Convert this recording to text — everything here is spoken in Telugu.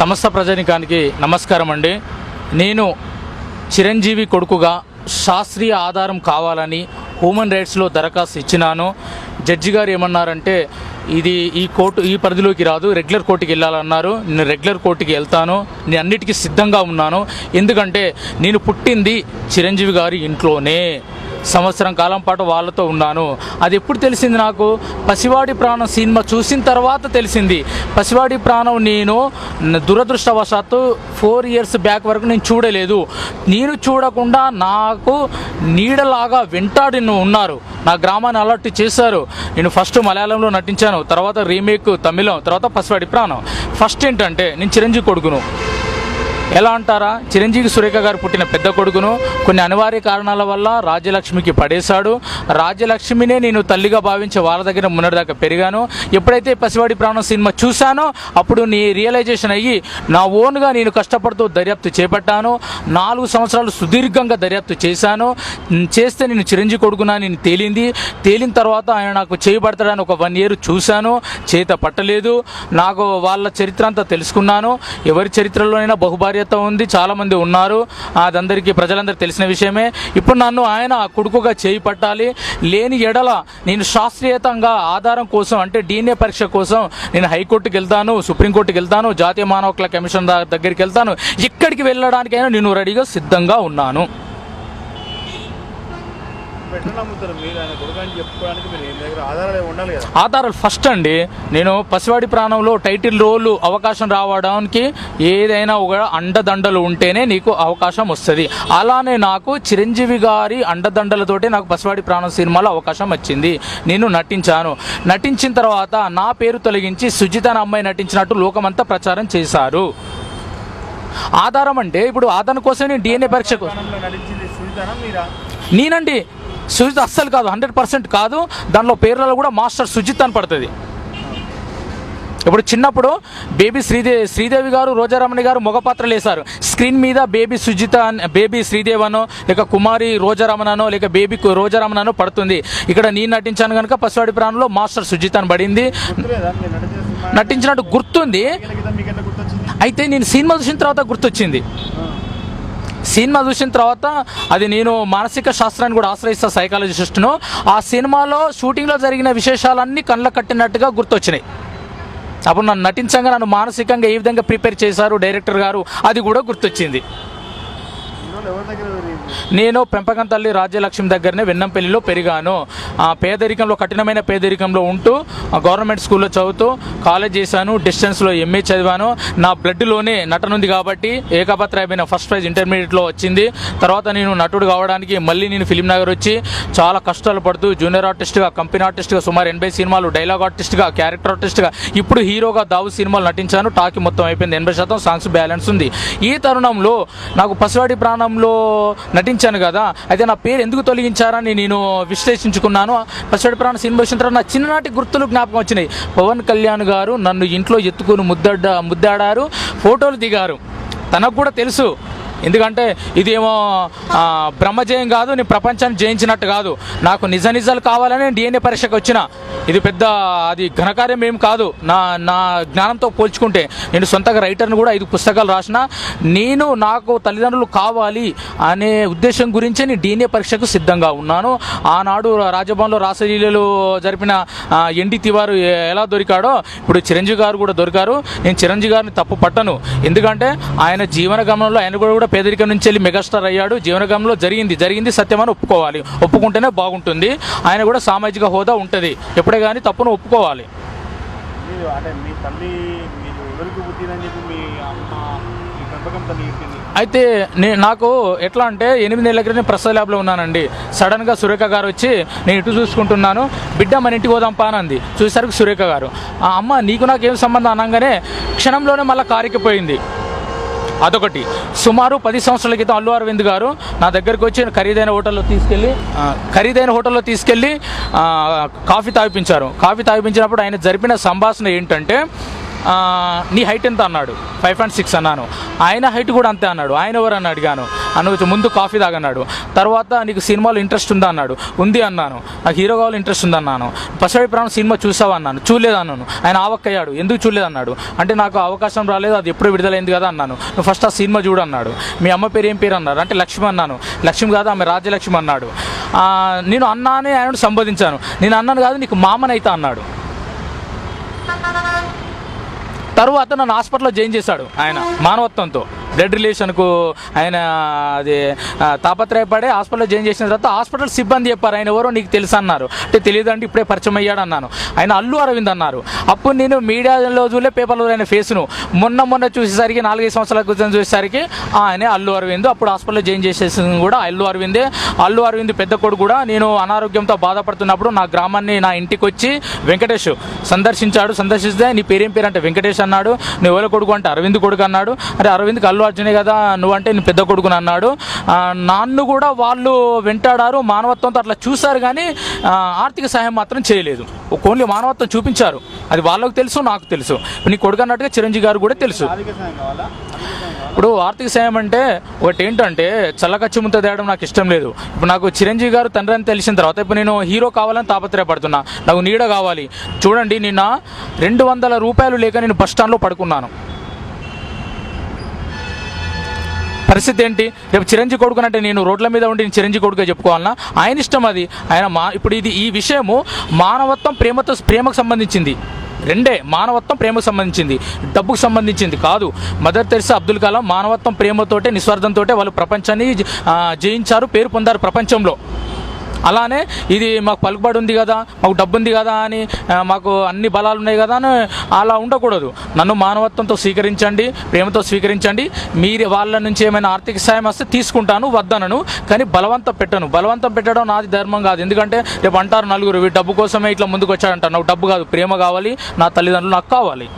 సమస్త ప్రజానికానికి నమస్కారం అండి. నేను చిరంజీవి కొడుకుగా శాస్త్రీయ ఆధారం కావాలని హ్యూమన్ రైట్స్లో దరఖాస్తు ఇచ్చినాను. జడ్జి గారు ఏమన్నారంటే ఇది ఈ పరిధిలోకి రాదు, రెగ్యులర్ కోర్టుకి వెళ్ళాలన్నారు. నేను రెగ్యులర్ కోర్టుకి వెళ్తాను, నేను అన్నిటికీ సిద్ధంగా ఉన్నాను. ఎందుకంటే నేను పుట్టింది చిరంజీవి గారి ఇంట్లోనే, సంవత్సరం కాలం పాటు వాళ్ళతో ఉన్నాను. అది ఎప్పుడు తెలిసింది నాకు? పసివాడి ప్రాణం సినిమా చూసిన తర్వాత తెలిసింది. పసివాడి ప్రాణం నేను దురదృష్టవశాత్తు 4 years బ్యాక్ వరకు నేను చూడలేదు. నేను చూడకుండా నాకు నీడలాగా వెంటాడి ఉన్నారు, నా గ్రామాన్ని అలర్ట్ చేశారు. నేను ఫస్ట్ మలయాళంలో నటించాను, తర్వాత రీమేక్ తమిళం, తర్వాత పసివాడి ప్రాణం. ఫస్ట్ ఏంటంటే నేను చిరంజీవి కొడుకును. ఎలా అంటారా, చిరంజీవి సురేఖ గారు పుట్టిన పెద్ద కొడుకును. కొన్ని అనివార్య కారణాల వల్ల రాజ్యలక్ష్మికి పడేశాడు. రాజ్యలక్ష్మినే నేను తల్లిగా భావించి వాళ్ళ దగ్గర మొన్నటిదాకా పెరిగాను. ఎప్పుడైతే పసివాడి ప్రాణం సినిమా చూశానో అప్పుడు నీ రియలైజేషన్ అయ్యి నా ఓన్గా నేను కష్టపడుతూ దర్యాప్తు చేపట్టాను. 4 సంవత్సరాలు సుదీర్ఘంగా దర్యాప్తు చేశాను. చేస్తే నేను చిరంజీవి కొడుకునా నేను తేలిన తర్వాత ఆయన నాకు చేయబడతాడని ఒక 1 year చూశాను, చేత పట్టలేదు. నాకు వాళ్ళ చరిత్ర అంతా తెలుసుకున్నాను. ఎవరి చరిత్రలోనైనా బహుభార్య ఉంది, చాలామంది ఉన్నారు, అదందరికీ ప్రజలందరికీ తెలిసిన విషయమే. ఇప్పుడు నన్ను ఆయన కొడుకుగా చేయి పట్టాలి. లేని ఎడల నేను శాస్త్రీయతంగా ఆధారం కోసం అంటే DNA పరీక్ష కోసం నేను హైకోర్టుకి వెళ్తాను, సుప్రీంకోర్టుకి వెళ్తాను, జాతీయ మానవ హక్కుల కమిషన్ దగ్గరికి వెళ్తాను. ఎక్కడికి వెళ్ళడానికైనా నేను రెడీగా సిద్ధంగా ఉన్నాను. ఆధారాలు ఫస్ట్ అండి, నేను పసివాడి ప్రాణంలో టైటిల్ రోల్ అవకాశం రావడానికి ఏదైనా ఒక అండదండలు ఉంటేనే నీకు అవకాశం వస్తుంది. అలానే నాకు చిరంజీవి గారి అండదండలతోటే నాకు పసివాడి ప్రాణం సినిమాలో అవకాశం వచ్చింది. నేను నటించిన తర్వాత నా పేరు తొలగించి సుజిత అనే అమ్మాయి నటించినట్టు లోకమంతా ప్రచారం చేశారు. ఆధారం అంటే ఇప్పుడు ఆధారం కోసం నేను DNA పరీక్ష నేనండి. సుజిత్ అస్సలు కాదు, 100% కాదు. దానిలో పేర్లలో కూడా మాస్టర్ సుజిత్ అని పడుతుంది. ఇప్పుడు చిన్నప్పుడు బేబీ శ్రీదేవి గారు, రోజారమణి గారు మగ పాత్రలు వేశారు. స్క్రీన్ మీద బేబీ శ్రీదేవి అనో లేక కుమారి రోజారమణనో లేక బేబీ రోజారమణనో పడుతుంది. ఇక్కడ నేను నటించాను కనుక పసివాడి ప్రాణంలో మాస్టర్ సుజిత్ అని పడింది. నటించినట్టు గుర్తుంది. అయితే నేను సినిమా చూసిన తర్వాత గుర్తొచ్చింది. సినిమా చూసిన తర్వాత అది నేను మానసిక శాస్త్రాన్ని కూడా ఆశ్రయిస్తా, సైకాలజిస్ట్ను. ఆ సినిమాలో షూటింగ్లో జరిగిన విశేషాలన్నీ కళ్ళ కట్టినట్టుగా గుర్తొచ్చినాయి. అప్పుడు నన్ను నటించగా నన్ను మానసికంగా ఏ విధంగా ప్రిపేర్ చేశారు డైరెక్టర్ గారు అది కూడా గుర్తొచ్చింది. నేను పెంపకంతల్లి రాజ్యలక్ష్మి దగ్గరనే వెన్నంపల్లిలో పెరిగాను. పేదరికంలో, కఠినమైన పేదరికంలో ఉంటూ గవర్నమెంట్ స్కూల్లో చదువుతూ కాలేజ్ చేశాను. డిస్టెన్స్లో MA చదివాను. నా బ్లడ్లోనే నటన ఉంది కాబట్టి ఏకపత్రాయమైన ఫస్ట్ ప్రైజ్ ఇంటర్మీడియట్లో వచ్చింది. తర్వాత నేను నటుడు కావడానికి మళ్ళీ నేను ఫిలిం నగర్ వచ్చి చాలా కష్టాలు పడుతూ జూనియర్ ఆర్టిస్ట్గా, కంపెనీ ఆర్టిస్ట్గా, సుమారు 80 సినిమాలు, డైలాగ్ ఆర్టిస్ట్గా, క్యారెక్టర్ ఆర్టిస్ట్గా, ఇప్పుడు హీరోగా దావు సినిమాలు నటించాను. టాకీ మొత్తం అయిపోయింది, 80% సాంగ్స్ బ్యాలెన్స్ ఉంది. ఈ తరుణంలో నాకు పసివాడి ప్రాణంలో నటించాను కదా, అయితే నా పేరు ఎందుకు తొలగించారని నేను విశ్లేషించుకున్నాను. పసివాడి ప్రాణం సినిమా వచ్చిన తర్వాత నా చిన్ననాటి గుర్తులు జ్ఞాపకం వచ్చినాయి. పవన్ కళ్యాణ్ గారు నన్ను ఇంట్లో ఎత్తుకుని ముద్దాడారు, ఫోటోలు దిగారు. తనకు కూడా తెలుసు, ఎందుకంటే ఇదేమో బ్రహ్మజయం కాదు, నేను ప్రపంచాన్ని జయించినట్టు కాదు. నాకు నిజాలు కావాలని DNA పరీక్షకు వచ్చిన. ఇది పెద్ద అది ఘనకార్యం ఏం కాదు. నా జ్ఞానంతో పోల్చుకుంటే నేను సొంతగా రైటర్ని కూడా 5 పుస్తకాలు రాసిన. నాకు తల్లిదండ్రులు కావాలి అనే ఉద్దేశం గురించే నేను DNA పరీక్షకు సిద్ధంగా ఉన్నాను. ఆనాడు రాజభవన్లో రాసలీలలు జరిపిన ND తివారు ఎలా దొరికాడో ఇప్పుడు చిరంజీవి గారు కూడా దొరికారు. నేను చిరంజీవి గారిని తప్పు పట్టను, ఎందుకంటే ఆయన జీవన గమనంలో ఆయన కూడా పేదరికం నుంచి వెళ్ళి మెగాస్టార్ అయ్యాడు. జీవనగమంలో జరిగింది సత్యమని ఒప్పుకోవాలి, ఒప్పుకుంటేనే బాగుంటుంది. ఆయన కూడా సామాజిక హోదా ఉంటుంది, ఎప్పుడే కానీ తప్పును ఒప్పుకోవాలి. అయితే నాకు ఎట్లా అంటే 8 నెలల క్రితం ప్రసాద్ ల్యాబ్లో ఉన్నానండి. సడన్గా సురేఖ గారు వచ్చి నేను ఇటు చూసుకుంటున్నాను, బిడ్డ మన ఇంటికి పోదాం పానంది. చూసేసరికి సురేఖ గారు అమ్మ నీకు నాకేం సంబంధం అనగానే క్షణంలోనే మళ్ళీ కారికిపోయింది. అదొకటి. సుమారు 10 సంవత్సరాల క్రితం అల్లు అరవింద్ గారు నా దగ్గరికి వచ్చి ఖరీదైన హోటల్లో తీసుకెళ్ళి కాఫీ తాగిపించారు. కాఫీ తాగిపించినప్పుడు ఆయన జరిపిన సంభాషణ ఏంటంటే, నీ హైట్ ఎంత అన్నాడు. 5.6 అన్నాను. ఆయన హైట్ కూడా అంతే అన్నాడు. ఆయన ఎవరు అని అడిగాను. నువ్వు ముందు కాఫీ తాగన్నాడు. తర్వాత నీకు సినిమాలో ఇంట్రెస్ట్ ఉందా అన్నాడు. ఉంది అన్నాను. నాకు హీరో కావాలి ఇంట్రెస్ట్ ఉందన్నాను. పసిడి ప్రాణం సినిమా చూసావా అన్నాను. చూడలేదు అన్నాను. ఆయన ఆవక్కయ్యాడు. ఎందుకు చూడలేదు అన్నాడు. అంటే నాకు అవకాశం రాలేదు, అది ఎప్పుడు విడుదలైంది కదా అన్నాను. నువ్వు ఫస్ట్ ఆ సినిమా చూడు అన్నాడు. మీ అమ్మ పేరు ఏం పేరు అన్నారు. అంటే లక్ష్మి అన్నాను. లక్ష్మి కాదు ఆమె రాజ్యలక్ష్మి అన్నాడు. నేను అన్నా అని ఆయన సంబోధించాను. నేను అన్నాను కాదు నీకు మామనైతా అన్నాడు. తరువాత నన్ను హాస్పిటల్లో జాయిన్ చేశాడు ఆయన మానవత్వంతో. బ్లడ్ రిలేషన్కు ఆయన అది తాపత్రయపడే హాస్పిటల్లో జాయిన్ చేసిన తర్వాత హాస్పిటల్ సిబ్బంది చెప్పారు ఆయన ఎవరో నీకు తెలుసు అన్నారు. అంటే తెలియదండి ఇప్పుడే పరిచయం అయ్యాడు అన్నాను. ఆయన అల్లు అరవింద్ అన్నారు. అప్పుడు నేను మీడియాలో చూలే పేపర్లో ఆయన ఫేస్ను మొన్న చూసేసరికి 4-5 సంవత్సరాల క్రితం చూసేసరికి ఆయనే అల్లు అరవింద్. అప్పుడు హాస్పిటల్లో జాయిన్ చేసేసింది కూడా అల్లు అరవిందే. అల్లు అరవింద్ పెద్ద కొడుకు కూడా నేను అనారోగ్యంతో బాధపడుతున్నప్పుడు నా గ్రామాన్ని నా ఇంటికి వచ్చి వెంకటేష్ సందర్శిస్తే నీ పేరేం పేరు అంటే వెంకటేష్ అన్నాడు. నువ్వు ఎవరి కొడుకు అంటే అరవింద్ కొడుకు అన్నాడు. అరే అరవింద్కి అల్లు అర్జునే కదా నువ్వంటే నేను పెద్ద కొడుకుని అన్నాడు. నన్ను కూడా వాళ్ళు వెంటాడారు, మానవత్వంతో అట్లా చూశారు కానీ ఆర్థిక సహాయం మాత్రం చేయలేదు. ఓన్లీ మానవత్వం చూపించారు. అది వాళ్ళకు తెలుసు, నాకు తెలుసు. నీ కొడుకు అన్నట్టుగా చిరంజీవి గారు కూడా తెలుసు. ఇప్పుడు ఆర్థిక సాయం అంటే ఒకటి ఏంటంటే చల్లకచ్చి ముంత తేయడం నాకు ఇష్టం లేదు. ఇప్పుడు నాకు చిరంజీవి గారు తండ్రి అని తెలిసిన తర్వాత ఇప్పుడు నేను హీరో కావాలని తాపత్రయపడుతున్నా. నాకు నీడ కావాలి. చూడండి నిన్న 200 రూపాయలు లేక నేను బస్ స్టాండ్లో పడుకున్నాను. పరిస్థితి ఏంటి? రేపు చిరంజీవి కొడుకు అంటే నేను రోడ్ల మీద ఉండి నేను చిరంజీవి కొడుకుగా చెప్పుకోవాలన్నా? ఆయన ఇష్టం అది. ఆయన ఇప్పుడు ఈ విషయము మానవత్వం ప్రేమకు సంబంధించింది. రెండే, మానవత్వం ప్రేమకు సంబంధించింది, డబ్బుకు సంబంధించింది కాదు. మదర్ తెరెసా, అబ్దుల్ కలాం మానవత్వం ప్రేమతోటే నిస్వార్థంతో వాళ్ళు ప్రపంచాన్ని జయించారు, పేరు పొందారు ప్రపంచంలో. అలానే ఇది మాకు పలుకుబడి ఉంది కదా, మాకు డబ్బు ఉంది కదా అని, మాకు అన్ని బలాలు ఉన్నాయి కదా అని అలా ఉండకూడదు. నన్ను మానవత్వంతో స్వీకరించండి, ప్రేమతో స్వీకరించండి. మీరు వాళ్ళ నుంచి ఏమైనా ఆర్థిక సాయం వస్తే తీసుకుంటాను, వద్దనను. కానీ బలవంతం పెట్టడం నాది ధర్మం కాదు. ఎందుకంటే రేపు అంటారు నలుగురు డబ్బు కోసమే ఇట్లా ముందుకు వచ్చాడంటారు. నాకు డబ్బు కాదు, ప్రేమ కావాలి, నా తల్లిదండ్రులు నాకు కావాలి.